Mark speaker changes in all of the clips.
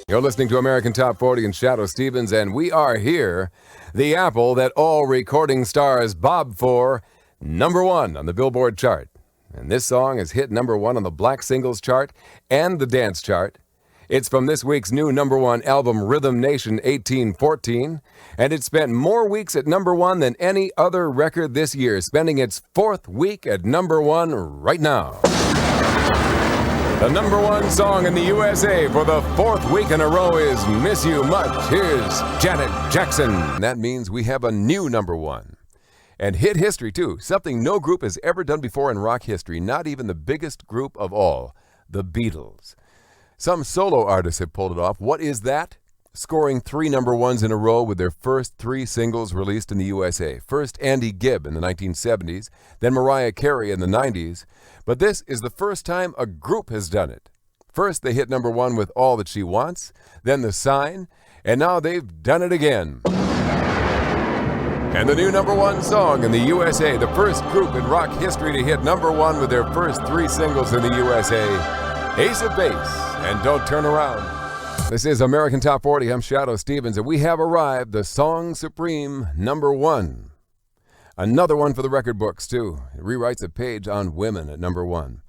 Speaker 1: You're listening to American Top 40 and Shadoe Stevens, and we are here, the apple that all recording stars bob for, #1 on the Billboard chart. And this song has hit #1 on the Black Singles chart and the Dance chart. It's from this week's new #1 album, Rhythm Nation 1814, and it spent more weeks at #1 than any other record this year, spending its 4th week at #1 right now. The #1 song in the USA for the 4th week in a row is Miss You Much. Here's Janet Jackson. That means we have a new #1. And hit history, too. Something no group has ever done before in rock history, not even the biggest group of all, the Beatles. Some solo artists have pulled it off. What is that? Scoring 3 #1s in a row with their first 3 singles released in the USA. First Andy Gibb in the 1970s, then Mariah Carey in the 90s. But this is the first time a group has done it. First they hit #1 with All That She Wants, then The Sign, and now they've done it again. And the new #1 song in the USA, the first group in rock history to hit #1 with their first 3 singles in the USA, Ace of Base and Don't Turn Around. This is American Top 40. I'm Shadoe Stevens, and we have arrived, the song supreme, #1. Another one for the record books, too. It rewrites a page on women at #1.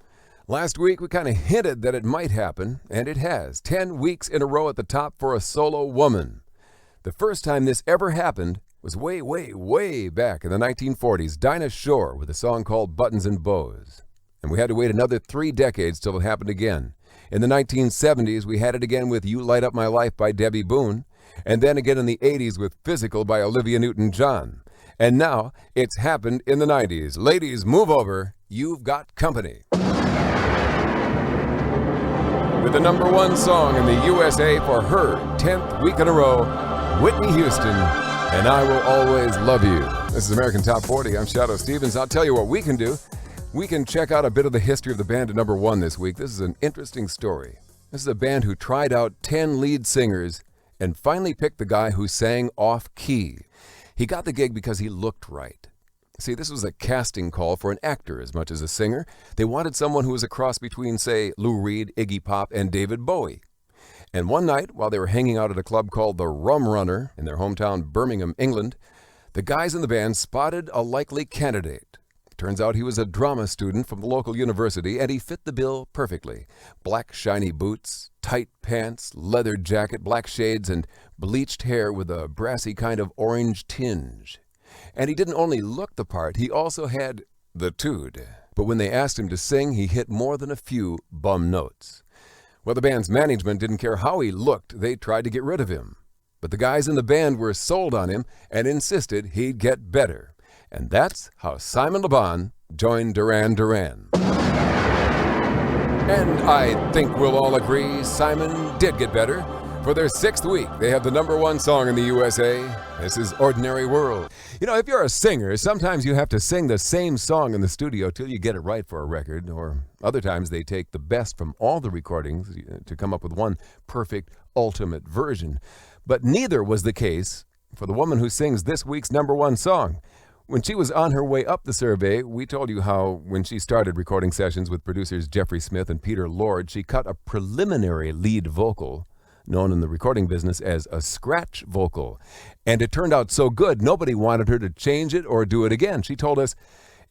Speaker 1: Last week, we kind of hinted that it might happen, and it has. 10 weeks in a row at the top for a solo woman. The first time this ever happened was way, way, way back in the 1940s. Dinah Shore with a song called Buttons and Bows. And we had to wait another 3 decades till it happened again. In the 1970s, we had it again with You Light Up My Life by Debbie Boone, and then again in the 80s with Physical by Olivia Newton-John. And now, it's happened in the 90s. Ladies, move over. You've got company. With the #1 song in the USA for her 10th week in a row, Whitney Houston, and I Will Always Love You. This is American Top 40. I'm Shadoe Stevens. I'll tell you what we can do. We can check out a bit of the history of the band at #1 this week. This is an interesting story. This is a band who tried out 10 lead singers and finally picked the guy who sang off-key. He got the gig because he looked right. See, this was a casting call for an actor as much as a singer. They wanted someone who was a cross between, say, Lou Reed, Iggy Pop, and David Bowie. And one night, while they were hanging out at a club called the Rum Runner in their hometown Birmingham, England, the guys in the band spotted a likely candidate. Turns out he was a drama student from the local university, and he fit the bill perfectly. Black shiny boots, tight pants, leather jacket, black shades, and bleached hair with a brassy kind of orange tinge. And he didn't only look the part, he also had the tood. But when they asked him to sing, he hit more than a few bum notes. Well, the band's management didn't care how he looked. They tried to get rid of him. But the guys in the band were sold on him and insisted he'd get better. And that's how Simon Le Bon joined Duran Duran. And I think we'll all agree Simon did get better. For their 6th week, they have the #1 song in the USA. This is Ordinary World. You know, if you're a singer, sometimes you have to sing the same song in the studio till you get it right for a record, or other times they take the best from all the recordings to come up with one perfect, ultimate version. But neither was the case for the woman who sings this week's #1 song. When she was on her way up the survey, we told you how when she started recording sessions with producers Jeffrey Smith and Peter Lord, she cut a preliminary lead vocal, known in the recording business as a scratch vocal. And it turned out so good, nobody wanted her to change it or do it again. She told us,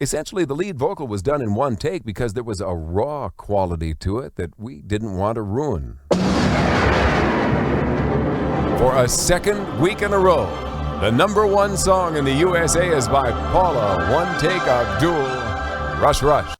Speaker 1: essentially, the lead vocal was done in one take because there was a raw quality to it that we didn't want to ruin. For a 2nd week in a row, the #1 song in the USA is by Paula One Take Abdul, Rush Rush.